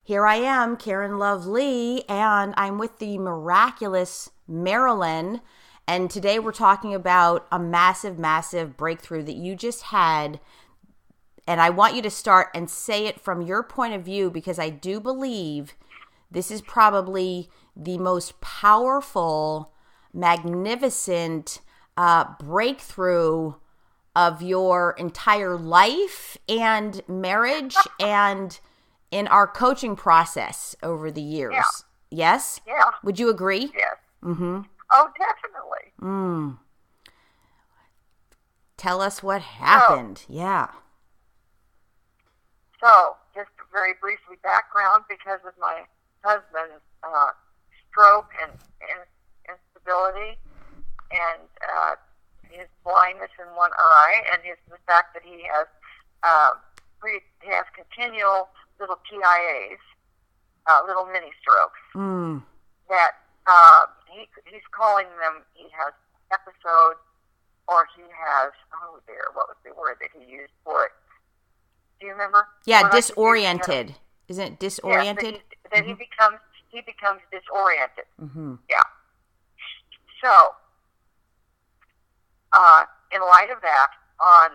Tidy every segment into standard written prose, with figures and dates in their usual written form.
Here I am, Karen Love Lee, and I'm with the miraculous Marilyn. And today we're talking about a massive, massive breakthrough that you just had. And I want you to start and say it from your point of view, because I do believe this is probably the most powerful, magnificent breakthrough of your entire life and marriage and in our coaching process over the years. Yeah. Yes? Yeah. Would you agree? Yes. Mm-hmm. Oh, definitely. Tell us what happened. Yeah. So, just very briefly background, because of my husband's stroke and instability and his blindness in one eye, and the fact that he has continual little TIAs, little mini strokes, that he's calling them, he has episodes, or he has, what was the word that he used for it? Do you remember? Yeah, disoriented. Isn't it disoriented? Yes, he becomes disoriented. Mm-hmm. Yeah. So, in light of that, on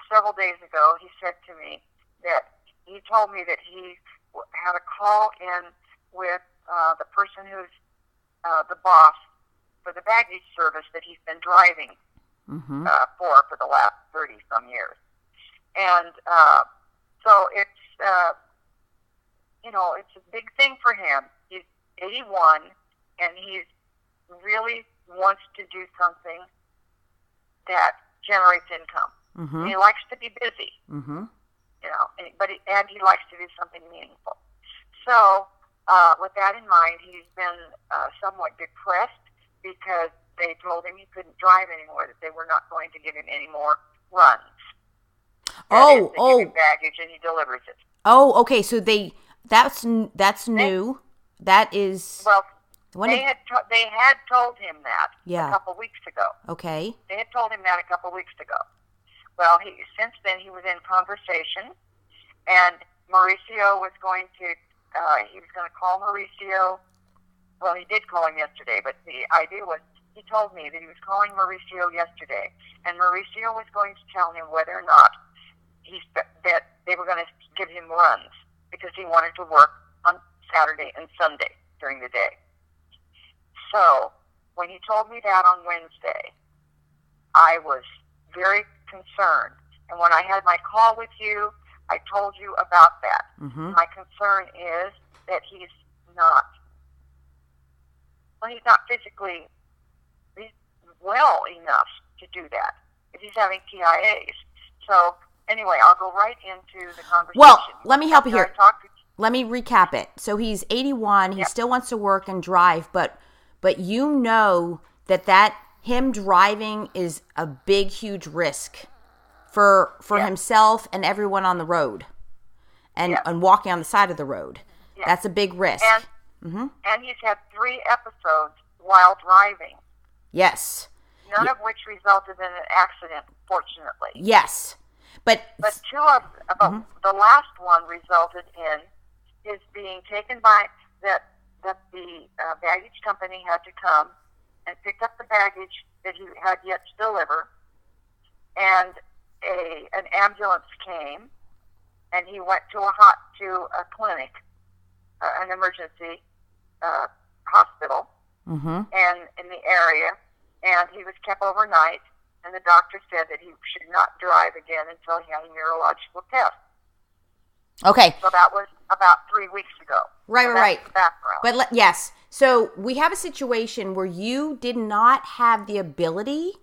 several days ago, he said to me that he told me that he had a call in with the person who's the boss for the baggage service that he's been driving for the last 30-some years. And so it's, it's a big thing for him. He's 81, and he really wants to do something that generates income. Mm-hmm. He likes to be busy, and he likes to do something meaningful. So, with that in mind, he's been somewhat depressed because they told him he couldn't drive anymore, that they were not going to give him any more runs. Give him baggage, and he delivers it. Oh, okay. So that's new. That is they had told him that a couple weeks ago. Okay. They had told him that a couple weeks ago. Well, since then he was in conversation, and Mauricio was going to. He was going to call Mauricio. Well, he did call him yesterday, but the idea was, he told me that he was calling Mauricio yesterday, and Mauricio was going to tell him whether or not that they were going to give him runs, because he wanted to work on Saturday and Sunday during the day. So, when he told me that on Wednesday, I was very concerned. And when I had my call with you, I told you about that. Mm-hmm. My concern is that he's not physically well enough to do that, if he's having TIAs. So, anyway, I'll go right into the conversation. Well, let me help you here. Let me recap it. So he's 81. He still wants to work and drive, but you know that him driving is a big, huge risk for himself and everyone on the road, and walking on the side of the road. Yes. That's a big risk. And he's had 3 episodes while driving. Yes. None of which resulted in an accident, fortunately. Yes. But 2 of the last one resulted in his being taken by that the baggage company had to come and pick up the baggage that he had yet to deliver, and an ambulance came, and he went to a clinic, an emergency hospital, and in the area, and he was kept overnight, and the doctor said that he should not drive again until he had a neurological test. Okay. So that was about 3 weeks ago. Right, so right. That's the background. But yes. So we have a situation where you did not have the ability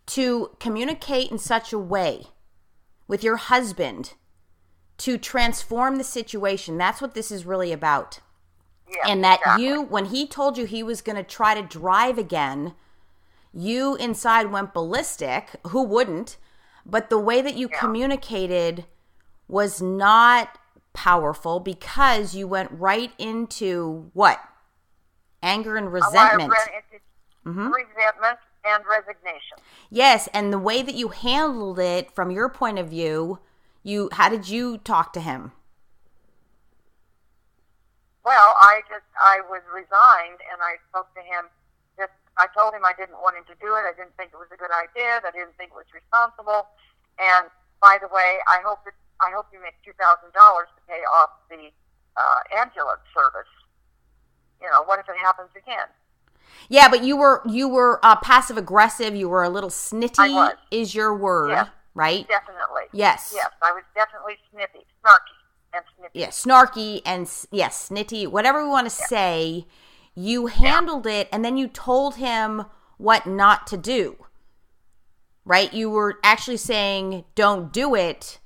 to communicate in such a way with your husband to transform the situation. That's what this is really about. Yeah, and that exactly. when he told you he was going to try to drive again, you inside went ballistic. Who wouldn't? But the way that you communicated was not powerful, because you went right into what? Anger and resentment. Resentment and resignation. Yes, and the way that you handled it from your point of view, how did you talk to him? I was resigned, and I spoke to him. I told him I didn't want him to do it. I didn't think it was a good idea. I didn't think it was responsible. And by the way, I hope you make $2,000 to pay off the ambulance service. What if it happens again? Yeah, but you were passive aggressive. You were a little snitty. I was. Is your word, yes, right? Definitely. Yes. Yes, I was definitely snippy, snarky, and snippy. Yeah, snarky and snitty, whatever we want to say. You handled it, and then you told him what not to do, right? You were actually saying, don't do it,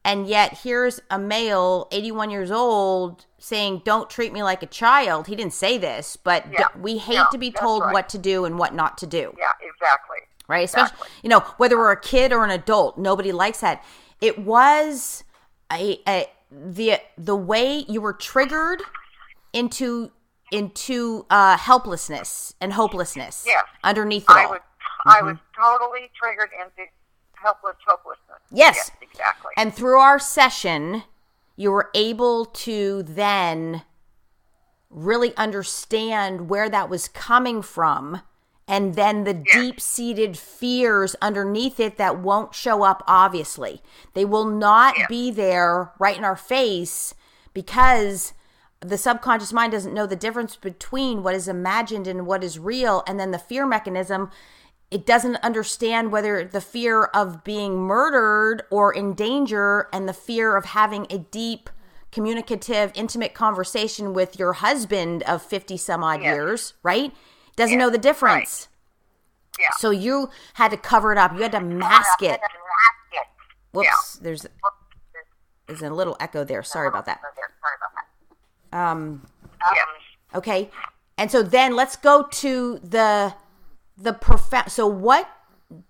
and yet here's a male, 81 years old, saying, don't treat me like a child. He didn't say this, but we hate to be told what to do and what not to do. Yeah, exactly. Right? Especially, whether we're a kid or an adult, nobody likes that. It was the way you were triggered into helplessness and hopelessness underneath it all. I was totally triggered into hopelessness. Yes, exactly. And through our session, you were able to then really understand where that was coming from, and then the deep-seated fears underneath it that won't show up obviously. They will not be there right in our face because the subconscious mind doesn't know the difference between what is imagined and what is real. And then the fear mechanism, it doesn't understand whether the fear of being murdered or in danger and the fear of having a deep, communicative, intimate conversation with your husband of 50 some odd years, right? Doesn't know the difference. Right. Yeah. So you had to cover it up. You had to mask it. Whoops. There's a little echo there. Sorry about that. Okay. And so then let's go to the profound. So what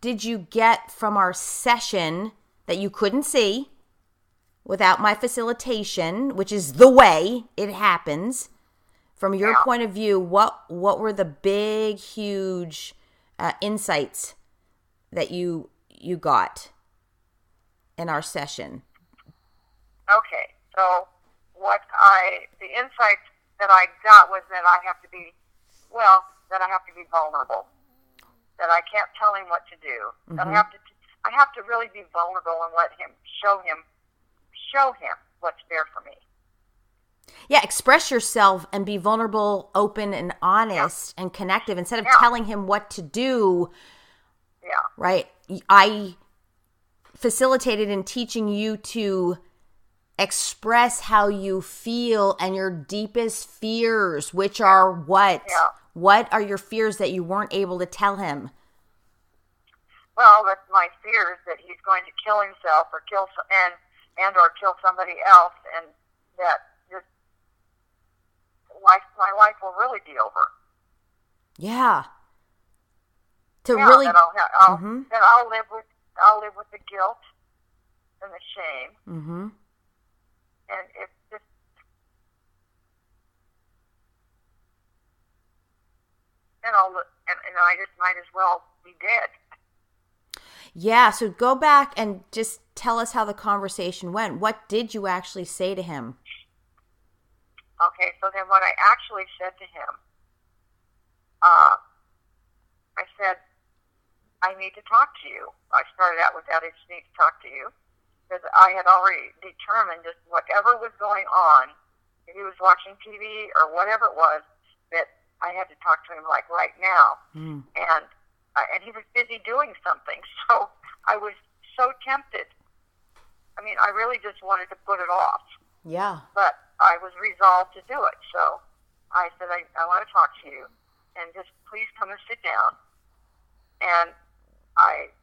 did you get from our session that you couldn't see without my facilitation, which is the way it happens? From your point of view, what were the big, huge insights that you got in our session? Okay. So the insight that I got was that I have to be vulnerable. That I can't tell him what to do. Mm-hmm. That I have to really be vulnerable and let him show him what's there for me. Yeah, express yourself and be vulnerable, open, and honest and connective instead of telling him what to do. Yeah. Right? I facilitated in teaching you to express how you feel and your deepest fears, which are what? Yeah. What are your fears that you weren't able to tell him? Well, that's my fears that he's going to kill himself or kill somebody else, and that my life will really be over. Yeah. Then I'll live with the guilt and the shame. Mm-hmm. And it's just, and I just might as well be dead. Yeah, so go back and just tell us how the conversation went. What did you actually say to him? Okay, so then what I actually said to him, I said, I need to talk to you. I started out with that, I just need to talk to you. Because I had already determined just whatever was going on, if he was watching TV or whatever it was, that I had to talk to him like right now. Mm. And he was busy doing something, so I was so tempted. I mean, I really just wanted to put it off. Yeah. But I was resolved to do it, so I said, I want to talk to you, and just please come and sit down. And I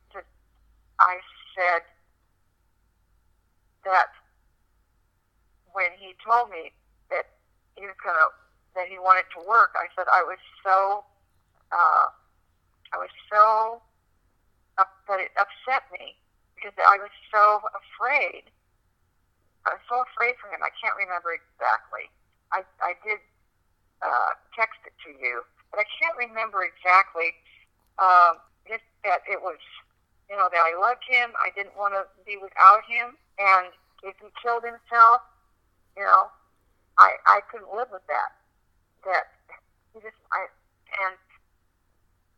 said that when he told me that he wanted to work, I said I was so that it upset me because I was so afraid. I was so afraid for him. I can't remember exactly. I did text it to you, but I can't remember exactly. Just that it was, that I loved him. I didn't want to be without him. And if he killed himself, I couldn't live with that. that and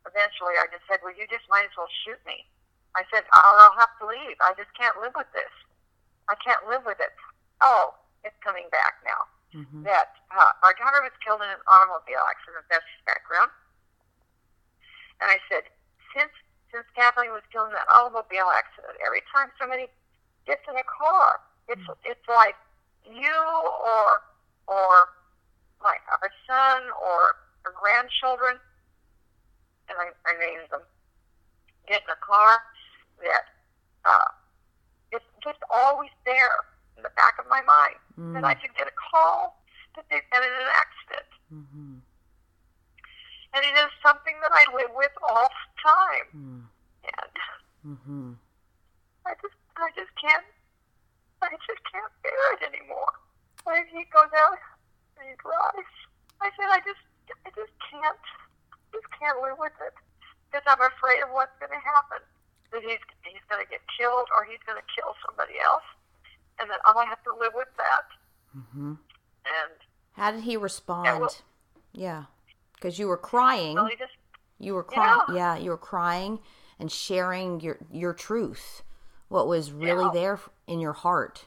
eventually I just said, well, you just might as well shoot me. I said, I'll have to leave. I just can't live with this. I can't live with it. Oh, it's coming back now. Mm-hmm. That our daughter was killed in an automobile accident. That's his background. And I said, since Kathleen was killed in that automobile accident, every time somebody gets in a car, it's like you or our son or our grandchildren, and I named them, get in a car that it's just always there in the back of my mind that I could get a call that they've been in an accident. Mm-hmm. And it is something that I live with all the time. And I just can't bear it anymore. When he goes out and he drives, I said, I just can't live with it. Because I'm afraid of what's going to happen. That he's going to get killed or he's going to kill somebody else. And then I'll have to live with that. Mm-hmm. And how did he respond? Yeah. Because you were crying. Well, you were crying. Yeah, you were crying and sharing your truth. What was really there in your heart.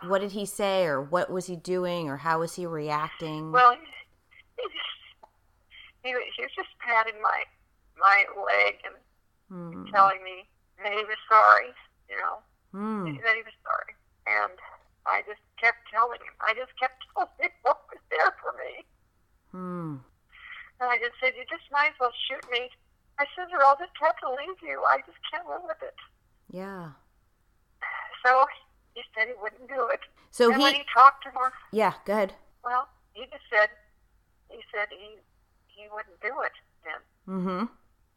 What did he say, or what was he doing, or how was he reacting? Well, he was just patting my leg and telling me that he was sorry, that he was sorry. And I just kept telling him. I just kept telling him what was there for me. And I just said, you just might as well shoot me. I said, or I'll just have to leave you. I just can't live with it. Yeah. So he said he wouldn't do it. So when he talked to her. Yeah, go ahead. Well, he said he wouldn't do it then. Mm-hmm.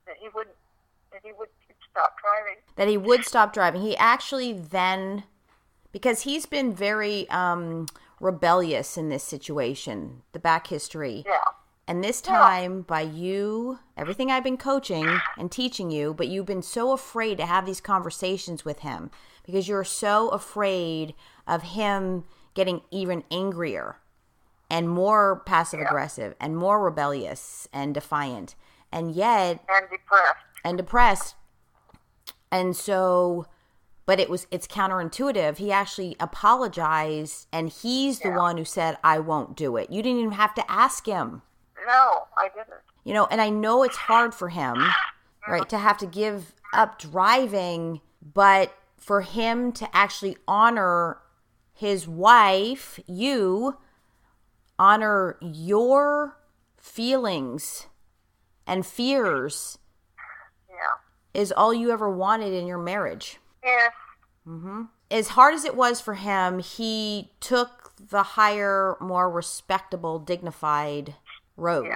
That he would stop driving. That he would stop driving. He actually then, because he's been very rebellious in this situation, the back history. Yeah. And this time, by you, everything I've been coaching and teaching you, but you've been so afraid to have these conversations with him because you're so afraid of him getting even angrier and more passive-aggressive and more rebellious and defiant. And yet... And depressed. And so... But it's counterintuitive. He actually apologized, and he's the one who said, I won't do it. You didn't even have to ask him. No, I didn't. And I know it's hard for him, right, to have to give up driving, but for him to actually honor his wife, honor your feelings and fears is all you ever wanted in your marriage. Yes. Mm-hmm. As hard as it was for him, he took the higher, more respectable, dignified road,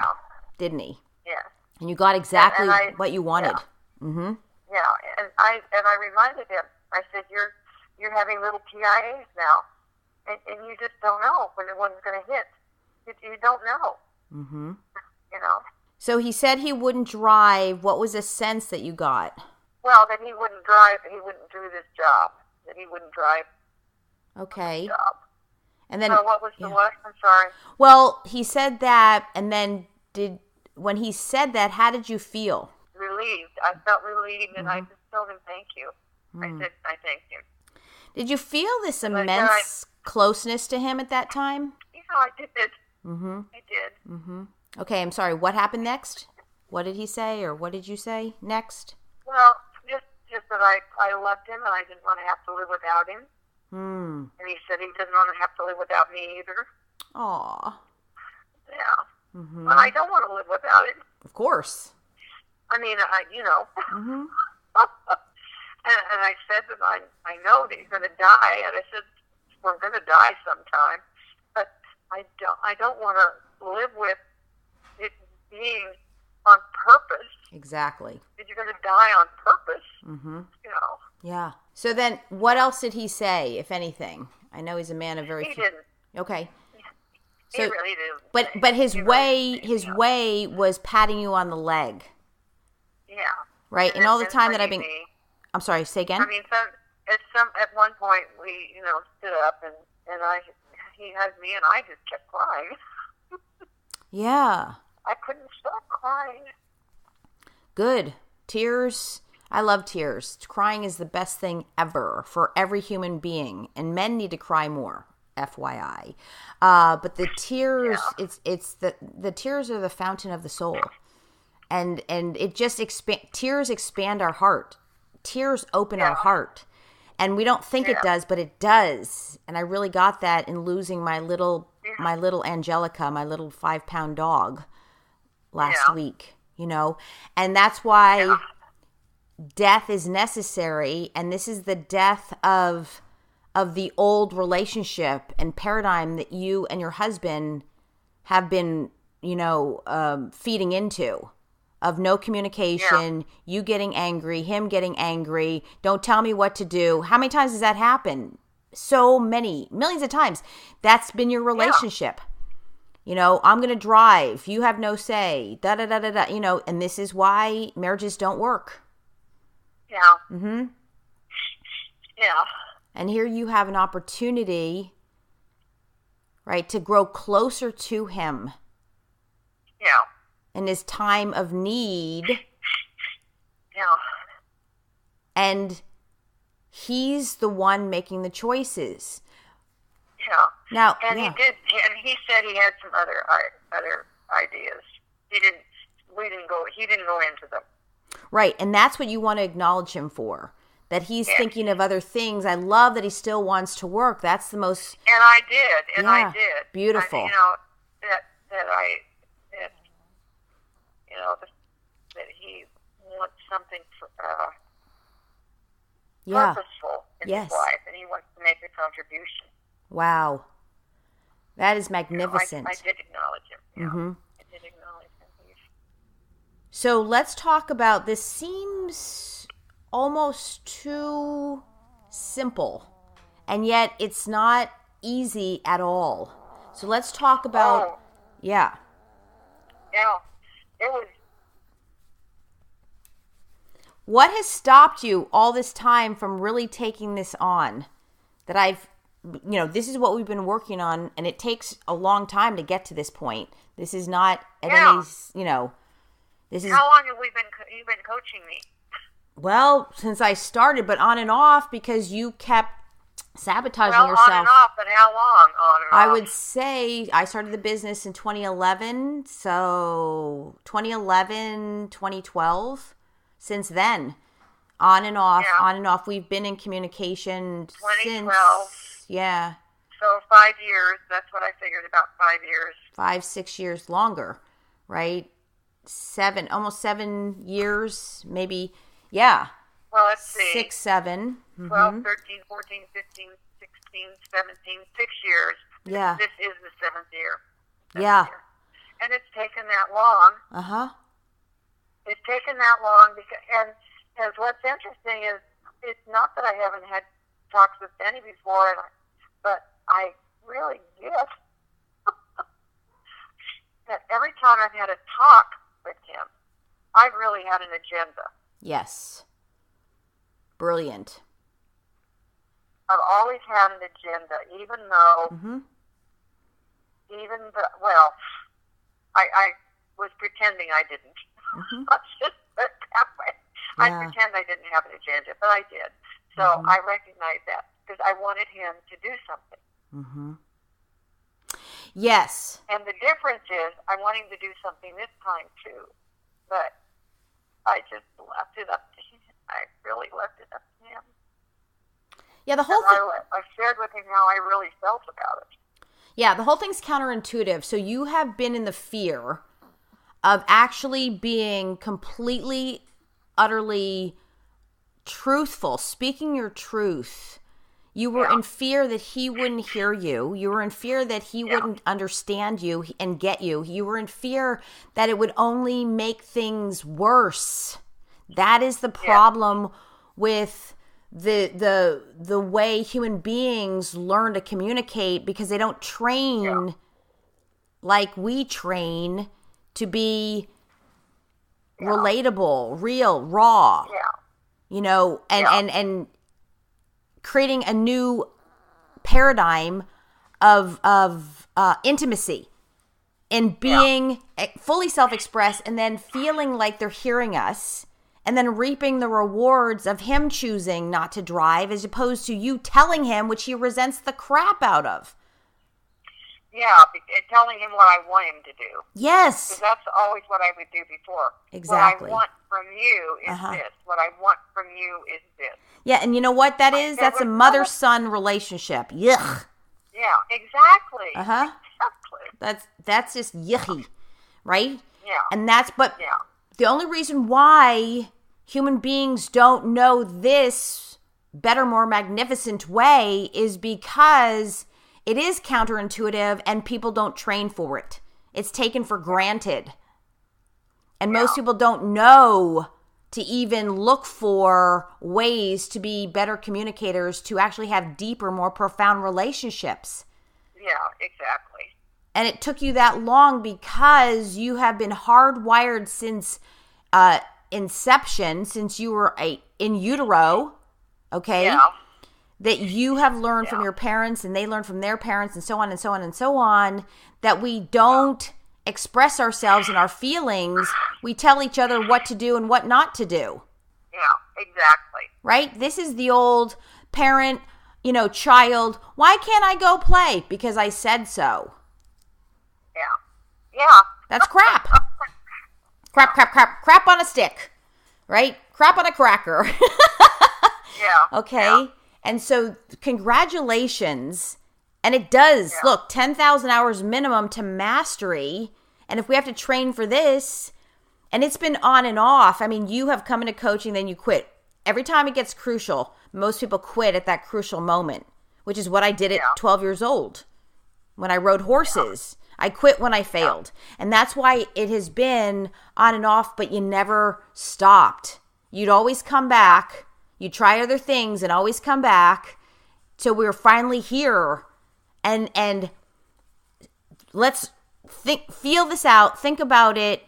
didn't he? Yeah. And you got exactly what you wanted. Yeah. Mm-hmm. Yeah, and I reminded him. I said, "You're having little TIAs now, and you just don't know when the one's going to hit. You don't know." Mm-hmm. So he said he wouldn't drive. What was a sense that you got? Well, that he wouldn't drive. That he wouldn't do this job. That he wouldn't drive. Okay. This job. And then, what was the what? I'm sorry. Well, he said that, and then when he said that, how did you feel? Relieved. I felt relieved, and I just told him thank you. I said, I thanked him. Did you feel this immense closeness to him at that time? I did. Mm-hmm. I did. Mm-hmm. Okay, I'm sorry. What happened next? What did he say, or what did you say next? Well, just that I loved him, and I didn't want to have to live without him. And he said he didn't want to have to live without me either. Aw. Yeah. Mm-hmm. But I don't want to live without him. Of course. I mean, Mm-hmm. and I said that I know that he's going to die, and I said we're going to die sometime, but I don't want to live with it being on purpose. Exactly. That you're going to die on purpose. Mm-hmm. Yeah. So then, what else did he say, if anything? I know he's a man of very He few. didn't. Okay. So, he really didn't. But his way was patting you on the leg. Yeah. Right. And all the time that I've been. I'm sorry. Say again. I mean, at one point we stood up and he hugged me, and I just kept crying. Yeah. I couldn't stop crying. Good. Tears. I love tears. Crying is the best thing ever for every human being, and men need to cry more. FYI. But the tears, it's the tears are the fountain of the soul, and it just tears expand our heart. Tears open our heart, and we don't think it does, but it does. And I really got that in losing my little Angelica, my little 5-pound dog last week. And that's why death is necessary, and this is the death of the old relationship and paradigm that you and your husband have been, feeding into, of no communication, you getting angry, him getting angry, don't tell me what to do. How many times does that happen? So many, millions of times. That's been your relationship. I'm going to drive. You have no say. Da da da da da. And this is why marriages don't work. Yeah. Mm-hmm. Yeah. And here you have an opportunity, right, to grow closer to him. Yeah. In his time of need. Yeah. And he's the one making the choices. Yeah. Now, and he did, and he said he had some other ideas. He didn't go into them. Right, and that's what you want to acknowledge him for. That he's thinking of other things. I love that he still wants to work. That's the most. And I did. Beautiful. That he wants something purposeful in his life, and he wants to make a contribution. Wow. That is magnificent. I did acknowledge him. Mm-hmm. I did acknowledge him. So let's talk about this. Seems almost too simple, and yet it's not easy at all. So let's talk about Yeah, it was. What has stopped you all this time from really taking this on? That this is what we've been working on, and it takes a long time to get to this point. This is not at any, this is. How long have you been coaching me? Well, since I started, but on and off, because you kept sabotaging yourself. On and off, but how long on and off? I would say I started the business in 2011, so 2011, 2012. Since then, on and off, we've been in communication 2012. Since, yeah. So 5 years, that's what I figured, about 5 years. 5-6 years longer, right? Almost 7 years, maybe, yeah. Well, let's see. 6, 7. 12, 13, 14, 15, 16, 17, 6 years. Yeah. This is the 7th year. Yeah. And it's taken that long. Uh-huh. It's taken that long, and what's interesting is it's not that I haven't had talks with Benny before, but I really get that every time I've had a talk with him, I've really had an agenda. Yes. Brilliant. I've always had an agenda, even though, I was pretending I didn't. Let's just put it that way. I pretend I didn't have an agenda, but I did. So I recognize that because I wanted him to do something. Mm-hmm. Yes. And the difference is I want him to do something this time too, but I just left it up to him. I really left it up to him. Yeah, the whole thing. I shared with him how I really felt about it. Yeah, the whole thing's counterintuitive. So you have been in the fear of actually being completely, utterly truthful, speaking your truth. You were in fear that he wouldn't hear you. You were in fear that he wouldn't understand you and get you. You were in fear that it would only make things worse. That is the problem with the way human beings learn to communicate, because they don't train like we train to be relatable, real, raw, and creating a new paradigm of intimacy and being fully self-expressed and then feeling like they're hearing us and then reaping the rewards of him choosing not to drive as opposed to you telling him, which he resents the crap out of. Yeah, telling him what I want him to do. Yes. Because that's always what I would do before. Exactly. What I want from you is this. What I want from you is this. Yeah, and you know what that is? That's a mother-son relationship. Yuck. Yeah, exactly. Exactly. That's just yucky, right? Yeah. And the only reason why human beings don't know this better, more magnificent way is because it is counterintuitive and people don't train for it. It's taken for granted. And most people don't know to even look for ways to be better communicators, to actually have deeper, more profound relationships. Yeah, exactly. And it took you that long because you have been hardwired since inception, since you were in utero, okay? Yeah. That you have learned from your parents and they learned from their parents and so on and so on and so on, that we don't express ourselves and our feelings. We tell each other what to do and what not to do. Yeah, exactly. Right? This is the old parent, child, why can't I go play? Because I said so. Yeah. Yeah. That's crap. Crap on a stick. Right? Crap on a cracker. Yeah. Okay. Yeah. And so congratulations. And it does, look, 10,000 hours minimum to mastery. And if we have to train for this, and it's been on and off. I mean, you have come into coaching, then you quit. Every time it gets crucial, most people quit at that crucial moment, which is what I did at 12 years old when I rode horses. I quit when I failed. And that's why it has been on and off, but you never stopped. You'd always come back. You try other things and always come back till we're finally here. And let's feel this out. Think about it.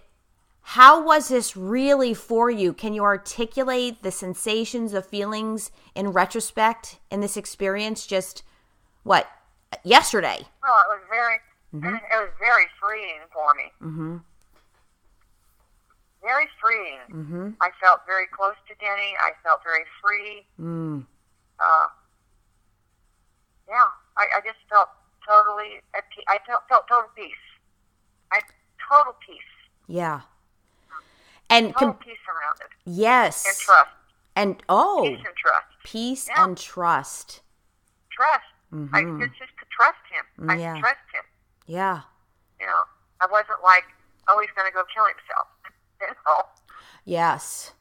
How was this really for you? Can you articulate the sensations, the feelings in retrospect in this experience? Just yesterday? Well, it was very freeing for me. Mm-hmm. Very freeing. Mm-hmm. I felt very close to Denny. I felt very free. Mm. I just felt totally at peace. I felt total peace. Total peace. Yeah. And total peace around it. Yes. And trust. And peace and trust. Peace and trust. Trust. Mm-hmm. I just could trust him. I could trust him. Yeah. I wasn't like, he's going to go kill himself. Yes.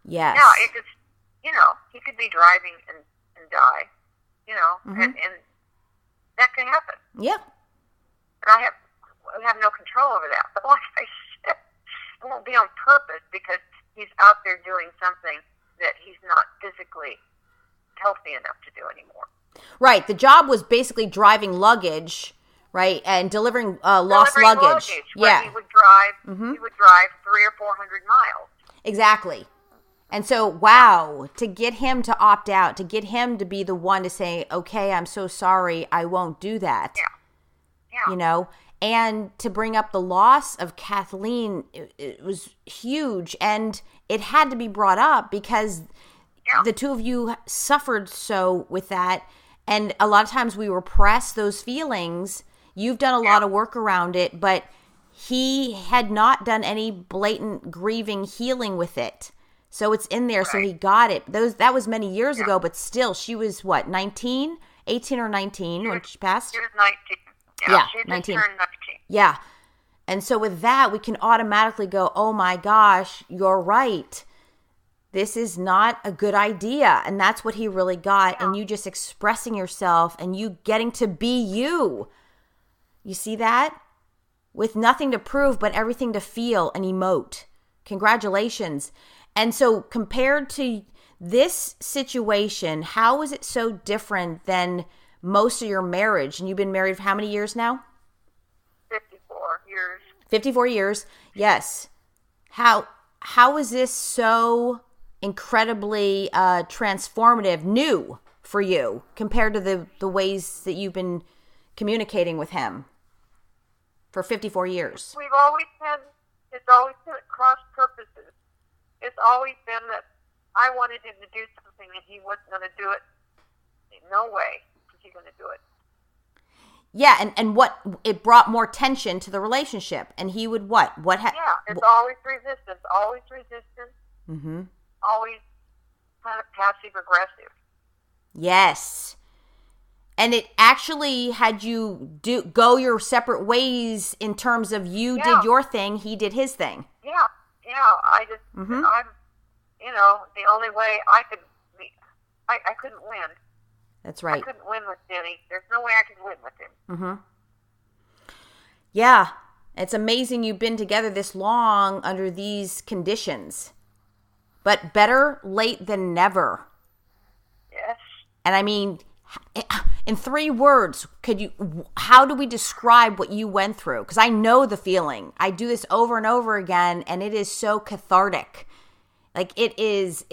Yes. Yeah, it just, he could be driving and die, mm-hmm. and that can happen. Yeah. And I have no control over that. But like I said, it won't be on purpose because he's out there doing something that he's not physically healthy enough to do anymore. Right. The job was basically driving luggage, right, and delivering lost luggage. Yeah. He would drive. Mm-hmm. He would drive 300 or 400 miles. Exactly. And so, wow, to get him to opt out, to get him to be the one to say, okay, I'm so sorry, I won't do that. Yeah. And to bring up the loss of Kathleen, it was huge. And it had to be brought up because the two of you suffered so with that. And a lot of times we repress those feelings. You've done a lot of work around it, but he had not done any blatant grieving healing with it. So it's in there, so he got it. That was many years ago, but still, she was, 19? 18 or 19 when she passed? She was 19. Yeah, she 19. Turned 19. Yeah. And so with that, we can automatically go, oh my gosh, you're right. This is not a good idea. And that's what he really got. Yeah. And you just expressing yourself and you getting to be you. You see that? With nothing to prove, but everything to feel and emote. Congratulations. And so compared to this situation, how is it so different than most of your marriage? And you've been married for how many years now? 54 years. 54 years. Yes. How is this so incredibly transformative, new for you compared to the ways that you've been communicating with him for 54 years? It's always been at cross purposes. It's always been that I wanted him to do something and he wasn't going to do it. No way was he going to do it. Yeah, and what, it brought more tension to the relationship. And he would what? It's always resistance. Mm-hmm. Always kind of passive aggressive. Yes. And it actually had you go your separate ways in terms of you did your thing, he did his thing. Yeah. I just, I'm, the only way I couldn't win. That's right. I couldn't win with Denny. There's no way I could win with him. Mm-hmm. Yeah. It's amazing you've been together this long under these conditions. But better late than never. Yes. And I mean, in 3 words, how do we describe what you went through? Because I know the feeling. I do this over and over again, and it is so cathartic. Like it's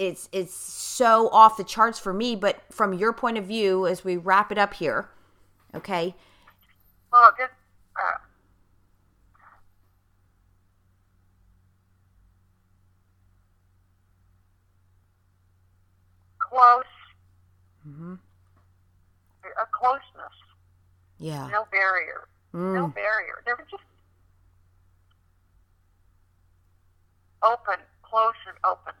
so off the charts for me, but from your point of view, as we wrap it up here, okay? Well, just close, a closeness. Yeah. No barrier. No barrier. They were just open, close and open.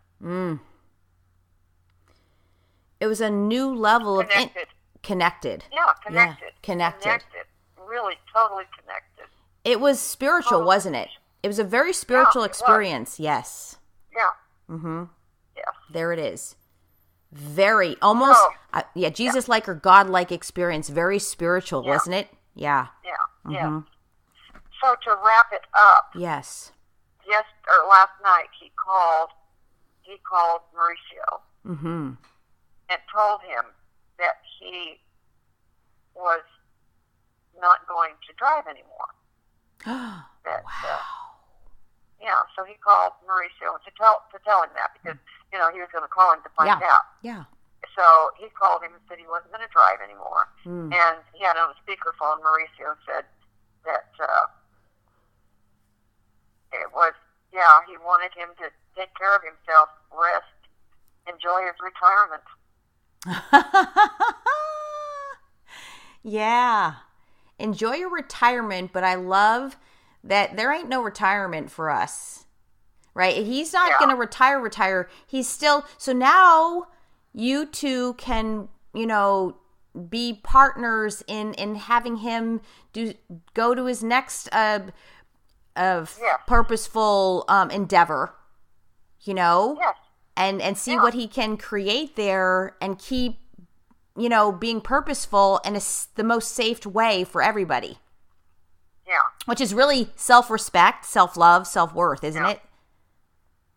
It was a new level of connected. Yeah, connected. Yeah, connected. Really, totally connected. It was spiritual, wasn't it? It was a very spiritual experience. Yes. Yeah. Mm-hmm. Yeah. There it is. Very, almost, Jesus-like or God-like experience. Very spiritual, wasn't it? Yeah. Yeah. Yeah. So to wrap it up. Yes. Last night he called Mauricio. Mm-hmm. And told him that he was not going to drive anymore. Wow. So he called Mauricio to tell him that because he was going to call him to find out. Yeah. So he called him and said he wasn't going to drive anymore. And he had on the speakerphone. Mauricio said that it was he wanted him to take care of himself, rest, enjoy his retirement. Yeah. Enjoy your retirement, but I love that there ain't no retirement for us. Right? He's not going to retire. He's still, so now you two can, be partners in having him go to his next purposeful endeavor, Yes. and see what he can create there and keep, being purposeful in the most safe way for everybody. Yeah. Which is really self-respect, self-love, self-worth, isn't it?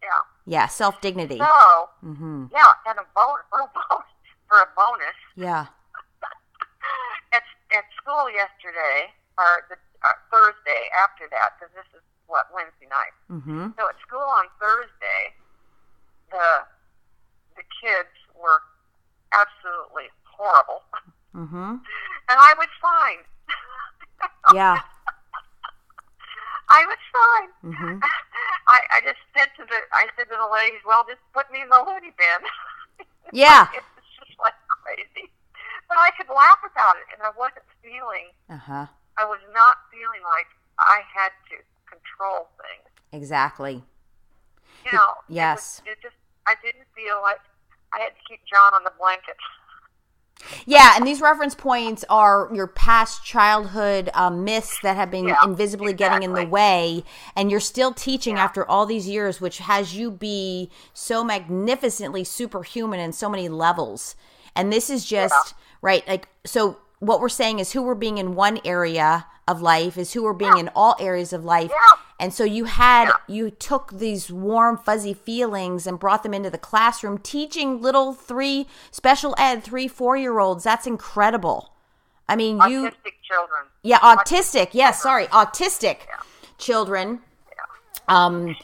Yeah. Yeah, self-dignity. So, and for a bonus. Yeah. At school yesterday, or Thursday after that, because this is, Wednesday night. Mm-hmm. So at school on Thursday, the kids were absolutely horrible. Mm-hmm. And I was fine. Yeah. I was fine. Mm-hmm. I just said to the ladies, well, just put me in the hoodie bin. Yeah. It was just like crazy. But I could laugh about it, and I wasn't feeling, I was not feeling like I had to control things. Exactly. Yes. I didn't feel like I had to keep John on the blanket. Yeah, and these reference points are your past childhood myths that have been invisibly getting in the way, and you're still teaching after all these years, which has you be so magnificently superhuman in so many levels. And this is just, right, like, so what we're saying is who we're being in one area of life is who we're being in all areas of life. Yeah. And so you took these warm, fuzzy feelings and brought them into the classroom, teaching little 3, 4-year-olds. That's incredible. I mean, autistic children. Yeah, autistic. Yes, sorry, autistic children. Yeah.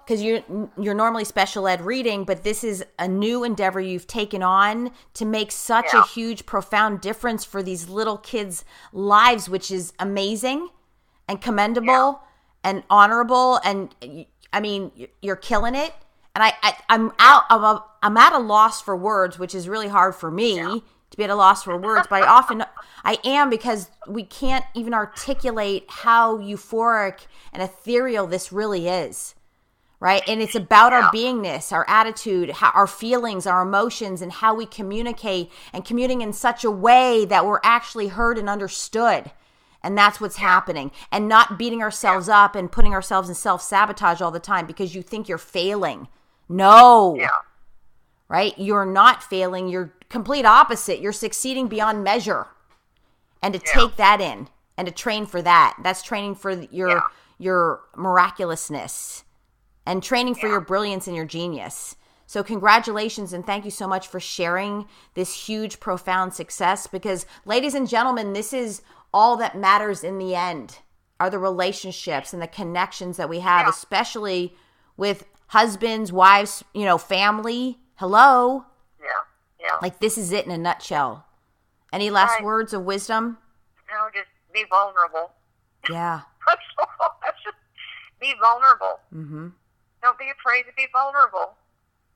because you're normally special ed reading, but this is a new endeavor you've taken on to make such a huge, profound difference for these little kids' lives, which is amazing and commendable and honorable. And I mean, you're killing it. And I'm at a loss for words, which is really hard for me to be at a loss for words, but I am, because we can't even articulate how euphoric and ethereal this really is. Right? And it's about our beingness, our attitude, our feelings, our emotions, and how we communicate, and commuting in such a way that we're actually heard and understood. And that's what's happening. And not beating ourselves up and putting ourselves in self-sabotage all the time because you think you're failing. No. Yeah. Right? You're not failing. You're complete opposite. You're succeeding beyond measure. And to take that in and to train for that. That's training for your miraculousness. And training for your brilliance and your genius. So congratulations, and thank you so much for sharing this huge, profound success, because, ladies and gentlemen, this is all that matters in the end, are the relationships and the connections that we have, especially with husbands, wives, family. Hello? Yeah. Like, this is it in a nutshell. Any last words of wisdom? No, just be vulnerable. Yeah. Just be vulnerable. Mm-hmm. Don't be afraid to be vulnerable.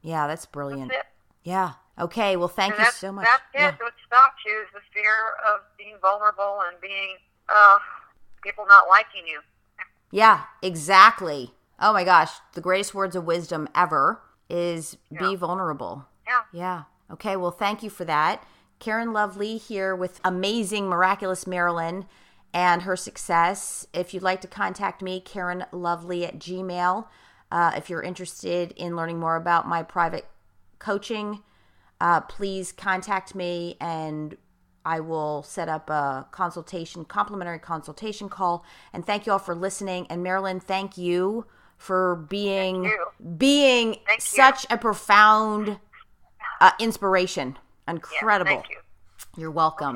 Yeah, that's brilliant. That's it. Yeah. Okay, well, thank you so much. That's it. What stops you is the fear of being vulnerable and being people not liking you. Yeah, exactly. Oh my gosh, the greatest words of wisdom ever is be vulnerable. Yeah. Yeah. Okay, well, thank you for that. Karen Lovely here with amazing, miraculous Marilyn and her success. If you'd like to contact me, KarenLovely@gmail.com. If you're interested in learning more about my private coaching, please contact me and I will set up a complimentary consultation call. And thank you all for listening. And Marilyn, thank you for being such a profound inspiration. Incredible. Yeah, thank you. You're welcome.